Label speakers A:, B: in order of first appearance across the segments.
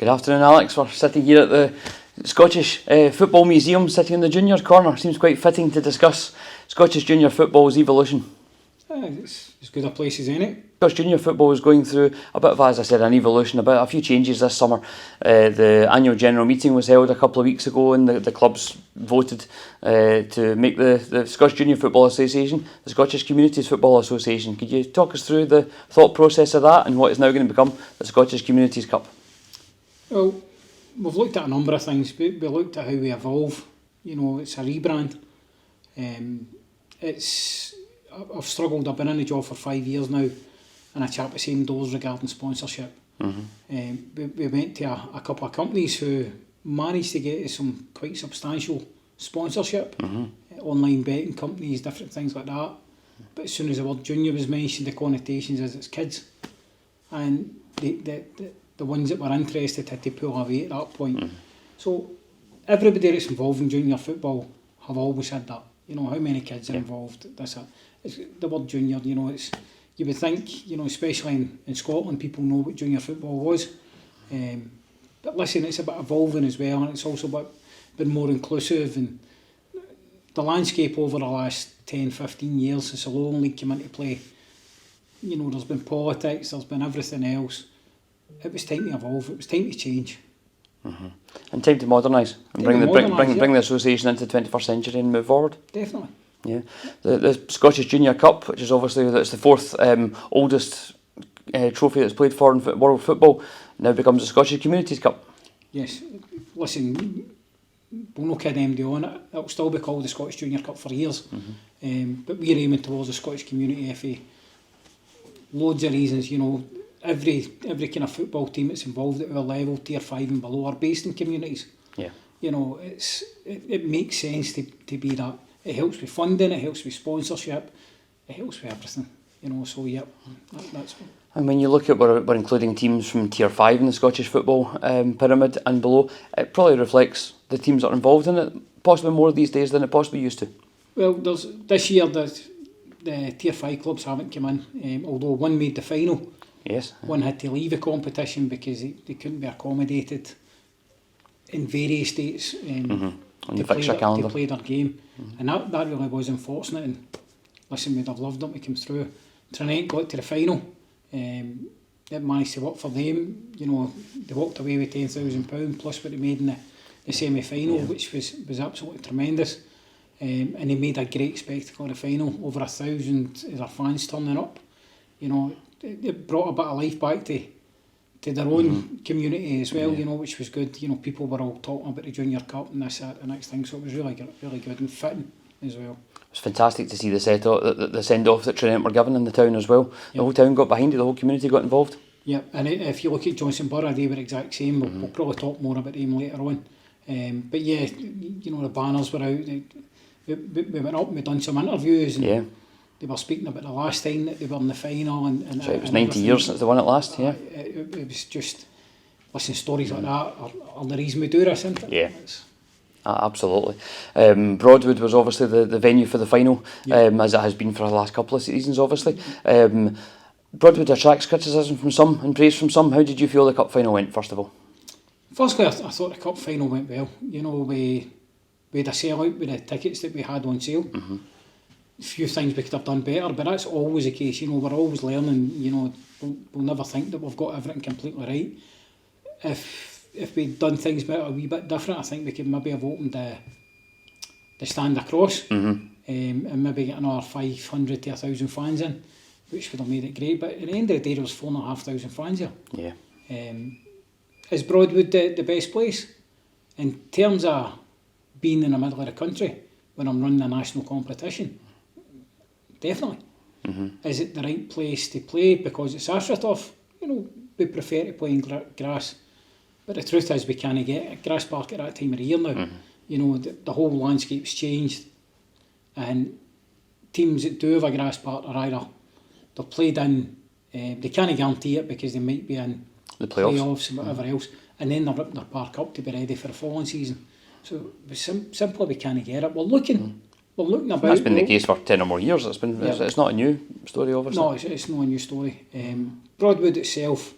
A: Good afternoon, Alex. We're sitting here at the Scottish Football Museum, sitting in the juniors corner. Seems quite fitting to discuss Scottish junior football's evolution.
B: It's as good a place as any.
A: Scottish junior football is going through a bit of, as I said, an evolution, a few changes this summer. The annual general meeting was held a couple of weeks ago, and the clubs voted to make the Scottish Junior Football Association the Scottish Communities Football Association. Could you talk us through the thought process of that and what is now going to become the Scottish Communities Cup?
B: Well, we've looked at a number of things. We looked at how we evolve. It's a rebrand. I've struggled. I've been in the job for 5 years now, and I chat the same doors regarding sponsorship. We went to a couple of companies who managed to get some quite substantial sponsorship, online betting companies, different things like that. But as soon as the word junior was mentioned, the connotations is it's kids, and the ones that were interested had to pull away at that point. So everybody that's involved in junior football have always had that. How many kids are involved? It's the word junior. It's, you would think, especially in Scotland, people know what junior football was. But listen, it's a bit evolving as well, and it's also been more inclusive. And the landscape over the last 10, 15 years since the Lower League came into play, there's been politics, there's been everything else. It was time to evolve. It was time to change.
A: And time to modernise and bring the association into the 21st century and move forward.
B: Definitely.
A: Yeah, the Scottish Junior Cup, which is obviously that's the fourth oldest trophy that's played for in world football, now becomes the Scottish Communities Cup.
B: Yes, listen, we'll not kid MD on it. It'll still be called the Scottish Junior Cup for years, but we're aiming towards the Scottish Community FA. Loads of reasons, Every kind of football team that's involved at our level, tier 5 and below, are based in communities.
A: Yeah.
B: It makes sense to be that. It helps with funding, it helps with sponsorship, it helps with everything. So yeah, that's.
A: And when you look at we're including teams from tier 5 in the Scottish football pyramid and below, it probably reflects the teams that are involved in it, possibly more these days than it possibly used to.
B: Well, this year the tier 5 clubs haven't come in, although one made the final.
A: Yes.
B: One had to leave the competition because they couldn't be accommodated in various dates
A: on the fixture calendar
B: to play their game. And that really was unfortunate. And listen, we'd have loved them to come through. Trinent got to the final. It managed to work for them. They walked away with £10,000 plus what they made in the semi-final, which was absolutely tremendous. And they made a great spectacle in the final. Over 1,000 of their fans turning up. It brought a bit of life back to their own community as well, which was good. People were all talking about the Junior Cup and this, that, the next thing, so it was really good and fitting as well.
A: It was fantastic to see the send-off that Trinent were given in the town as well. The whole town got behind it, the whole community got involved. Yeah,
B: and if you look at Johnson Borough, they were exact same. We'll probably talk more about them later on. But yeah, the banners were out. We went up and we done some interviews. And they were speaking about the last time that they were in the final. And
A: so it was 90 years since they won it last, yeah.
B: It was just, listen, stories like that are the reason we do this, isn't it?
A: Yeah. Absolutely. Broadwood was obviously the venue for the final, as it has been for the last couple of seasons, obviously. Broadwood attracts criticism from some and praise from some. How did you feel the cup final went, first of all?
B: Firstly, I thought the cup final went well. We had a sellout with the tickets that we had on sale. A few things we could have done better, but that's always the case. We're always learning. We'll never think that we've got everything completely right. If we'd done things a wee bit different, I think we could maybe have opened the stand across and maybe get another 500 to 1,000 fans in, which would have made it great. But at the end of the day, there was 4,500 fans here.
A: Yeah.
B: Is Broadwood the best place in terms of being in the middle of the country when I'm running a national competition? Definitely. Is it the right place to play because it's AstroTurf? We prefer to play in grass, but the truth is we can't get a grass park at that time of the year now. The whole landscape's changed, and teams that do have a grass park are either they're played in, they can't guarantee it because they might be in
A: the playoffs
B: and whatever else, and then they're ripping their park up to be ready for the following season. So simply we can't get it. We're looking about.
A: That's been the case for 10 or more years. It's not a new story, obviously.
B: No, it's not a new story. Broadwood itself,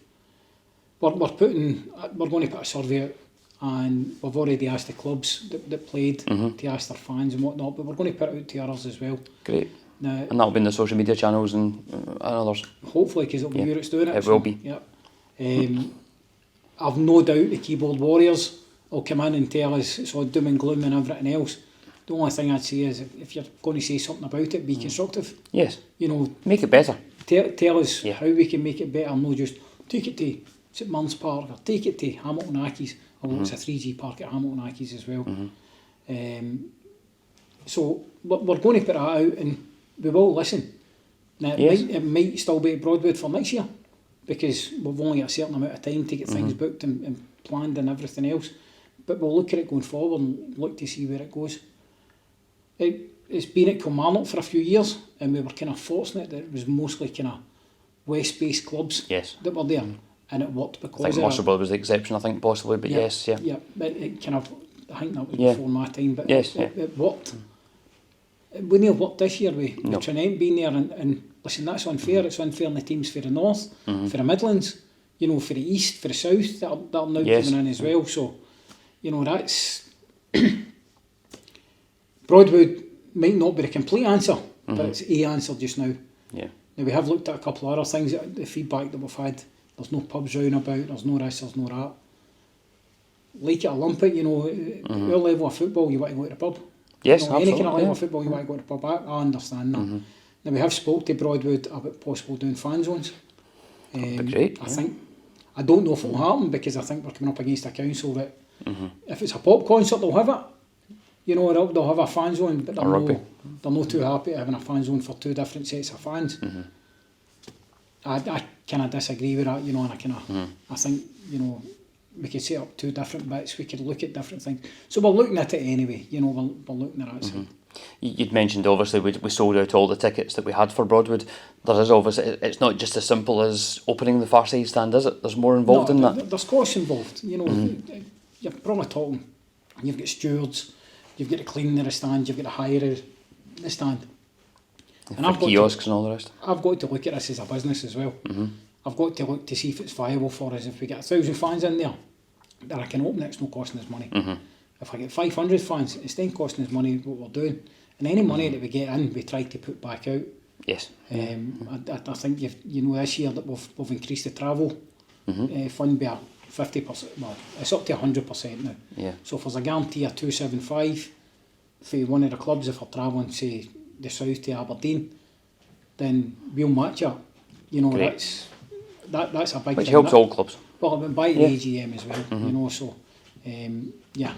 B: we're going to put a survey out, and we've already asked the clubs that played to ask their fans and whatnot, but we're going to put it out to others as well.
A: Great.
B: Now,
A: And that'll be in the social media channels and others.
B: hopefully, because it'll be where it's doing it.
A: It will be.
B: Yeah. I've no doubt the keyboard warriors will come in and tell us it's all doom and gloom and everything else. The only thing I'd say is if you're going to say something about it, be constructive.
A: Yes.
B: You know,
A: Make it better.
B: tell us how we can make it better, not just take it to St Munn's Park or take it to Hamilton Accies, although it's a 3G park at Hamilton Accies as well. So we're going to put that out and we will listen. Now it might still be at Broadwood for next year because we've only got a certain amount of time to get things booked and planned and everything else, but we'll look at it going forward and look to see where it goes. It's been at Kilmarnock for a few years and we were kind of fortunate that it was mostly kind of west-based clubs that were there, and it worked because
A: I think Musselburgh was the exception, I think, possibly, but
B: Yeah, it kind of, I think that was before my time, but it worked. It wouldn't have worked this year with Trinent being there, and listen, that's unfair. It's unfair on the teams for the north, for the Midlands, you know, for the east, for the south, that are now coming in as well. So, you know, that's Broadwood might not be the complete answer, but it's a answer just now.
A: Yeah.
B: Now we have looked at a couple of other things, the feedback that we've had. There's no pubs round about, there's no this, there's no that. Like at Olympic, you know, at our level of football, you want to go to the pub.
A: Yes,
B: you know, any kind of level of football, you want to go to the pub. I understand that. Now we have spoke to Broadwood about possible doing fan zones.
A: Great.
B: I don't know if it'll happen because I think we're coming up against a council that if it's a pop concert, they'll have it. You know, they'll have a fan zone, but they're not too happy having a fan zone for two different sets of fans. I kind of disagree with that, you know, and I think, you know, we could set up two different bits, we could look at different things. So we're looking at it anyway, you know, we're looking at it.
A: You'd mentioned, obviously, we sold out all the tickets that we had for Broadwood. There is obviously, it's not just as simple as opening the far side stand, is it? There's more involved in that.
B: There's costs involved, you know, you're probably talking, you've got stewards, you've got to clean the stand, you've got to hire the stand.
A: And I've got kiosks and all the rest.
B: I've got to look at this as a business as well. I've got to look to see if it's viable for us. If we get 1,000 fans in there, then I can open it, it's not costing us money. If I get 500 fans, it's then costing us money what we're doing. And any money that we get in, we try to put back out.
A: Yes.
B: I think you know this year that we've increased the travel fund by 50%. Well, it's up to 100% now.
A: Yeah.
B: So if there's a guarantee of 275 for one of the clubs, if we're travelling, say, the south to Aberdeen, then we'll match it. You know, that's a big
A: Which
B: thing.
A: helps all clubs.
B: Well, I've been by the AGM as well, you know, so, yeah.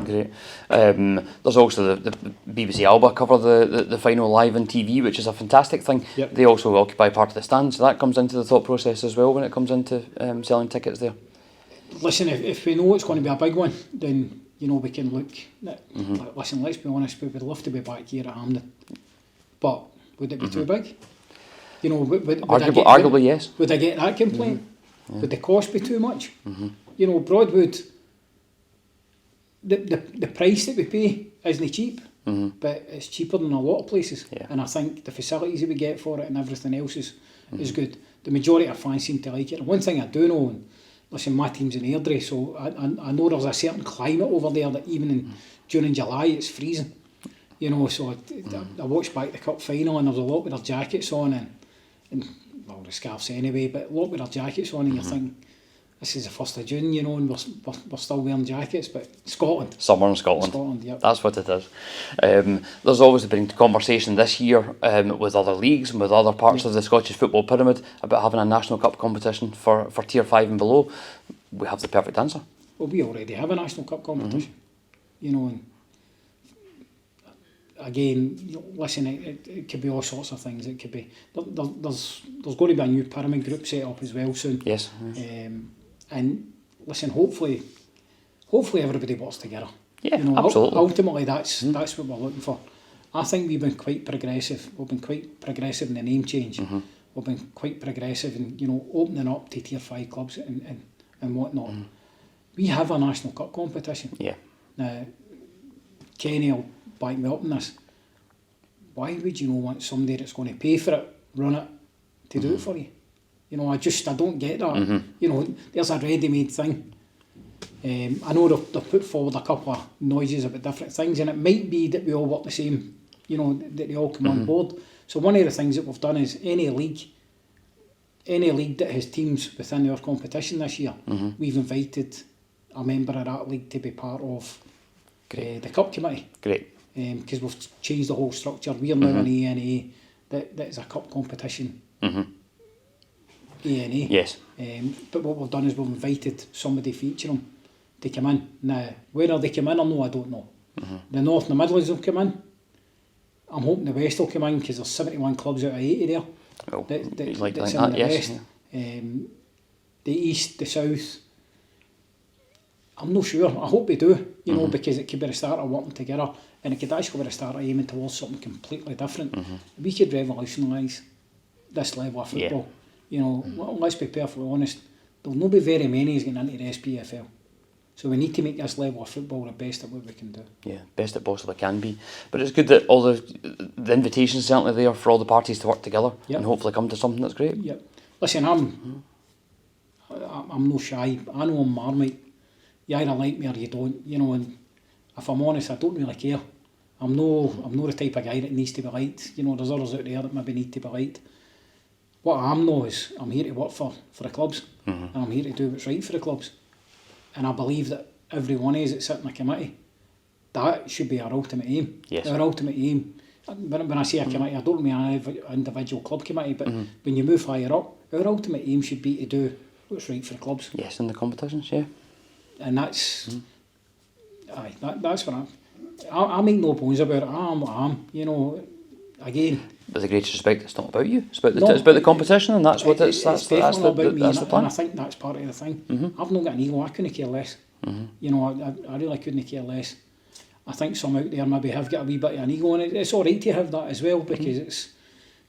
A: Great. There's also the BBC Alba cover the final live on TV, which is a fantastic thing.
B: Yep.
A: They also occupy part of the stand, so that comes into the thought process as well when it comes into selling tickets there.
B: Listen, if we know it's going to be a big one, then, you know, we can look. Listen, let's be honest, we would love to be back here at Hampden. But would it be too big? You know,
A: arguably, yes.
B: Would I get that complaint? Yeah. Would the cost be too much? You know, Broadwood, the price that we pay isn't cheap, but it's cheaper than a lot of places. Yeah. And I think the facilities that we get for it and everything else is good. The majority of fans seem to like it. And one thing I do know, and listen, my team's in Airdrie, so I know there's a certain climate over there that even during July it's freezing. You know, so I watched back the cup final and there was a lot with their jackets on and well, the scarves anyway, but a lot with their jackets on, and you're thinking, this is the 1st of June, you know, and we're still wearing jackets, but Scotland.
A: Summer in Scotland.
B: Scotland, yep.
A: That's what it is. There's always been conversation this year with other leagues and with other parts of the Scottish football pyramid about having a National Cup competition for Tier 5 and below. We have the perfect answer.
B: Well, we already have a National Cup competition, you know, and again, you know, listen, it could be all sorts of things. It could be there's going to be a new pyramid group set up as well soon.
A: Yes.
B: And listen, hopefully everybody works together.
A: Yeah,
B: you know,
A: absolutely.
B: Ultimately, that's what we're looking for. I think we've been quite progressive. We've been quite progressive in the name change. We've been quite progressive in, you know, opening up to Tier 5 clubs and whatnot. We have a National Cup competition.
A: Yeah.
B: Now, Kenny will back me up on this. Why would you not want somebody that's going to pay for it, run it, to do it for you? You know, I don't get that. You know, there's a ready-made thing. I know they've put forward a couple of noises about different things, and it might be that we all work the same, you know, that they all come on board. So one of the things that we've done is any league that has teams within our competition this year, we've invited a member of that league to be part of the cup committee.
A: Great.
B: Because we've changed the whole structure. We are now an ANA that is a cup competition. ANA.
A: Yes.
B: But what we've done is we've invited somebody featuring to come in. Now, whether they come in or no, I don't know. The North and the Midlands will come in. I'm hoping the West will come in because there's 71 clubs out of 80 there.
A: Well,
B: that's
A: in
B: in the
A: yes.
B: West. The East, the South, I'm not sure. I hope they do, you know, because it could be the start of working together, and it could actually be the start of aiming towards something completely different. We could revolutionise this level of football. You know, let's be perfectly honest, there'll not be very many who's getting into the SPFL. So we need to make this level of football the best at what we can do. Yeah,
A: best it possibly can be. But it's good that all the invitations certainly there for all the parties to work together and hopefully come to something that's great.
B: Yep. Listen, I'm no shy. I know I'm Marmite. You either like me or you don't. You know, and if I'm honest, I don't really care. I'm no the type of guy that needs to be liked. You know, there's others out there that maybe need to be liked. What I am is I'm here to work for the clubs, and I'm here to do what's right for the clubs. And I believe that every one of us that sit in a committee, that should be our ultimate aim.
A: Yes.
B: Our ultimate aim. When I say a committee, I don't mean an individual club committee, but when you move higher up, our ultimate aim should be to do what's right for the clubs.
A: Yes, in the competitions, yeah.
B: And that's, that's what I make no bones about it. I am what I am, you know, again.
A: With the greatest respect, it's not about you. It's about the competition, and that's what it's. That's
B: the plan.
A: And
B: I think that's part of the thing. I've not got an ego. I couldn't care less. You know, I really couldn't care less. I think some out there maybe have got a wee bit of an ego, and it's all right to have that as well, because it's,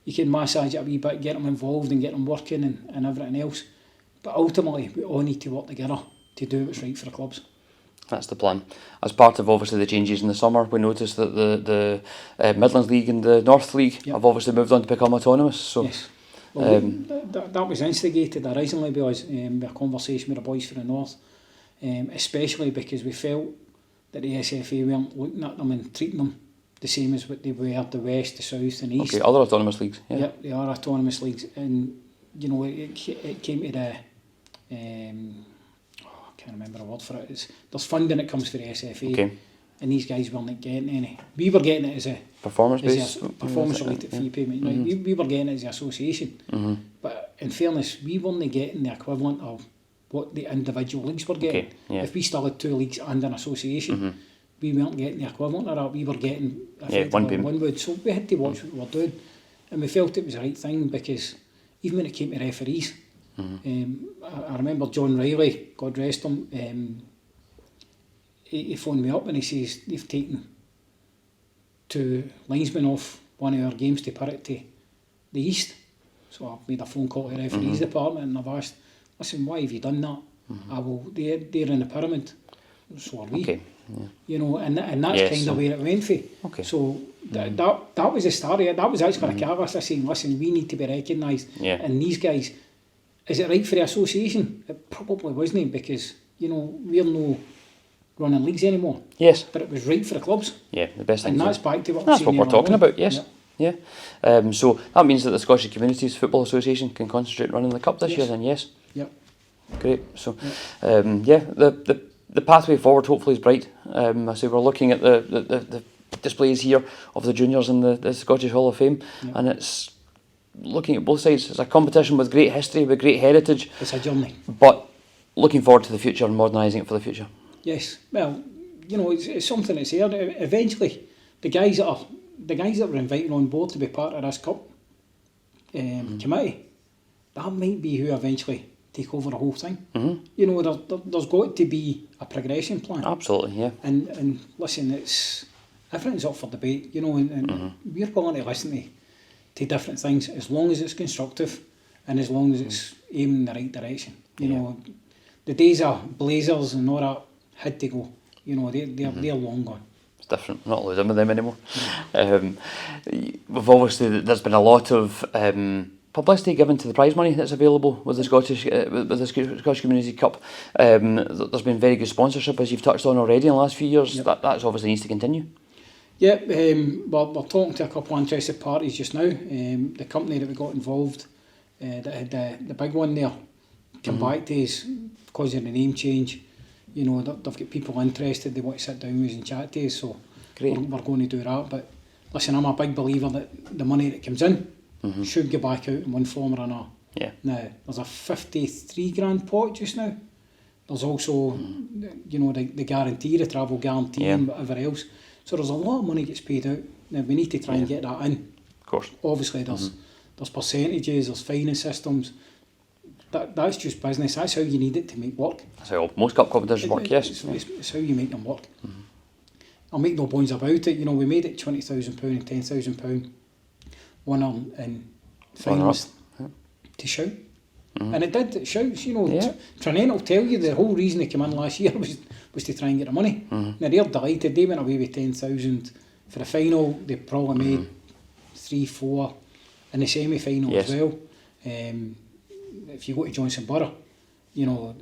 B: you can massage it a wee bit, get them involved and get them working and everything else. But ultimately, we all need to work together to do what's right for the clubs. That's
A: the plan. As part of obviously the changes in the summer, we noticed that the Midlands League and the North League have obviously moved on to become autonomous. So
B: yes. Well, that was instigated originally because a conversation with the boys for the North, especially because we felt that the SFA weren't looking at them and treating them the same as what they were the West, the South and East.
A: Okay, other autonomous leagues. Yeah.
B: Yep, they are autonomous leagues, and you know it came to the I can't remember a word for it. There's funding that comes for the SFA, and these guys weren't getting any. We were getting it as a performance-related fee payment. Now, we were getting it as an association, but in fairness, we weren't getting the equivalent of what the individual leagues were getting. If we still had 2 leagues and an association, we weren't getting the equivalent of that. We were getting one would. So we had to watch what we were doing, and we felt it was the right thing, because even when it came to referees, I remember John Riley, God rest him, he phoned me up and he says they've taken 2 linesmen off one of our games to put it to the East. So I've made a phone call to the referees department and I've asked, listen, why have you done that? They're in the pyramid, so are we. You know, and that's kind of where it went for. So that was the start of it. That was actually a catalyst of saying, listen, we need to be recognised. And these guys, is it right for the association? It probably wasn't, because, you know, we're no running leagues anymore. Yes. But it was right for the clubs.
A: Yeah, the best thing.
B: And that's back to what
A: that's what we're talking about, yes. Yeah. So that means that the Scottish Communities Football Association can concentrate on running the cup this year then, yes?
B: Yep.
A: Great. So, the pathway forward hopefully is bright. I say we're looking at the displays here of the juniors in the Scottish Hall of Fame, and it's looking at both sides. It's a competition with great history, with great heritage.
B: It's a journey.
A: But looking forward to the future and modernising it for the future.
B: Yes. Well, you know, it's something that's here. Eventually, the guys that were invited on board to be part of this cup committee, that might be who eventually take over the whole thing. You know, there's got to be a progression plan.
A: Absolutely, yeah.
B: And listen, everything's up for debate, you know, and we're willing to listen to different things, as long as it's constructive and as long as it's aiming in the right direction. You know, the days of Blazers and all that had to go. You know, they're long gone.
A: It's different. We're not losing with them anymore. We've obviously, there's been a lot of publicity given to the prize money that's available with the Scottish Community Cup. There's been very good sponsorship, as you've touched on already in the last few years.
B: Yep.
A: That's obviously needs to continue.
B: Yeah, we're talking to a couple of interested parties just now. The company that we got involved, that had the big one there, come back to us because of the name change. You know, they've got people interested, they want to sit down with us and chat to us, so we're going to do that. But listen, I'm a big believer that the money that comes in should go back out in one form or another.
A: Yeah.
B: Now, there's a 53 grand pot just now. There's also, you know, the guarantee, the travel guarantee and whatever else. So there's a lot of money gets paid out. Now, we need to try and get that in.
A: Of course.
B: Obviously, there's percentages, there's finance systems. That's just business. That's how you need it to make work.
A: That's how most cup competitions work, yes.
B: It's how you make them work. I'll make no bones about it. You know, we made it £20,000 and £10,000 winner in finals to shout. And it did, it shouts, you know. Tranent will tell you the whole reason they came in last year was to try and get the money. Now they're delighted, they went away with 10,000 for the final. They probably made 3-4 in the semi-final as well. If you go to Johnson Borough, you know,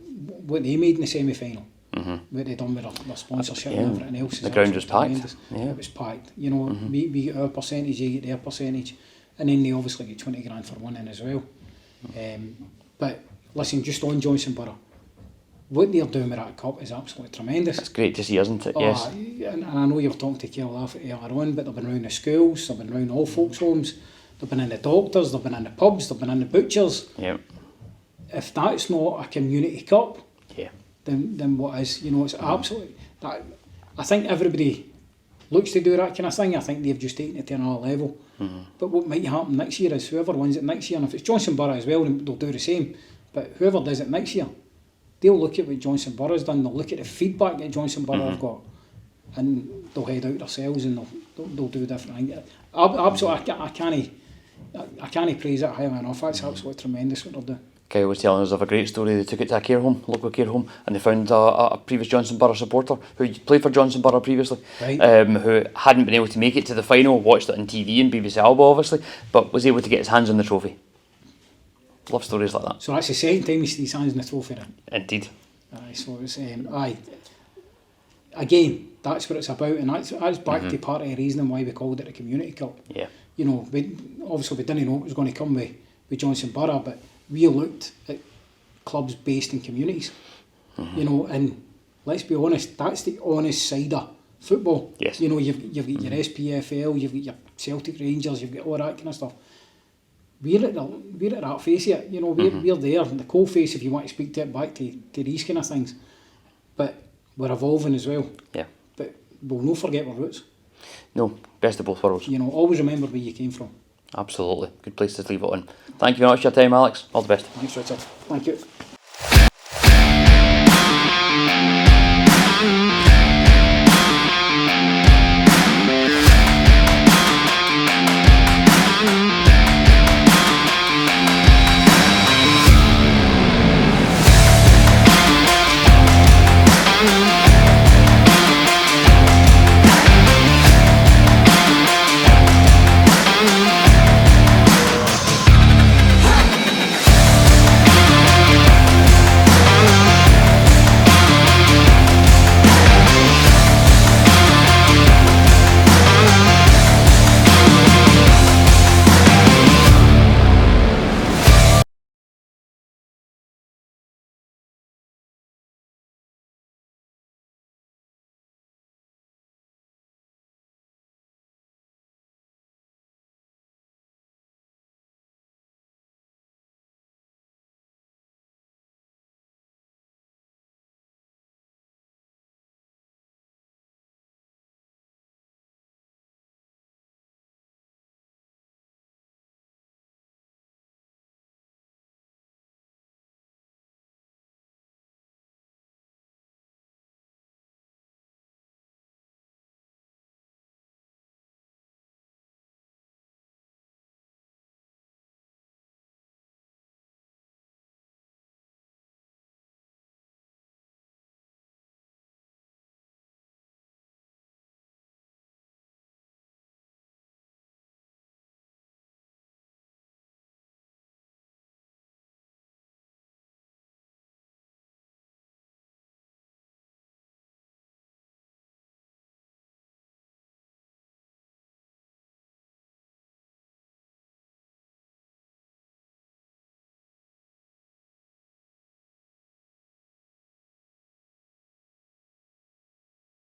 B: what they made in the semi-final, what they done with their sponsorship and everything else.
A: The ground was packed.
B: It was packed. You know, we get our percentage, they get their percentage, and then they obviously get 20 grand for winning as well. But listen, just on Johnson Borough, what they're doing with that cup is absolutely tremendous.
A: It's great to see, isn't it? Yes.
B: And I know you were talking to Kel earlier on, but they've been around the schools, they've been around all folks' homes, they've been in the doctors, they've been in the pubs, they've been in the butchers.
A: Yeah.
B: If that's not a community cup, then what is? You know, it's absolutely that. I think everybody looks to do that kind of thing. I think they've just taken it to another level. But what might happen next year is whoever wins it next year, and if it's Johnson Borough as well, then they'll do the same. But whoever does it next year, they'll look at what Johnson Borough's done, they'll look at the feedback that Johnson Borough have got, and they'll head out themselves and they'll do different things. Absolutely, I can't praise it highly enough. That's absolutely tremendous what they're doing.
A: Kyle was telling us of a great story. They took it to a care home, local care home, and they found a previous Johnson Borough supporter who played for Johnson Borough previously, who hadn't been able to make it to the final, watched it on TV and BBC Alba obviously, but was able to get his hands on the trophy. Love stories like that.
B: So that's the second time he's his hands on the trophy then?
A: Indeed.
B: So it's, again, that's what it's about, and that's back to part of the reason why we called it a community cup.
A: Yeah.
B: You know, obviously we didn't know it was going to come with Johnson Borough, but we looked at clubs based in communities, you know, and let's be honest, that's the honest side of football.
A: Yes.
B: You know, you've got your SPFL, you've got your Celtic Rangers, you've got all that kind of stuff. We're at that face of it, you know, we're there, the coal face if you want to speak to it back to these kind of things. But we're evolving as well.
A: Yeah.
B: But we'll not forget our roots.
A: No, best of both worlds.
B: You know, always remember where you came from.
A: Absolutely. Good place to leave it on. Thank you very much for your time, Alex. All the best.
B: Thanks, Richard. Thank you.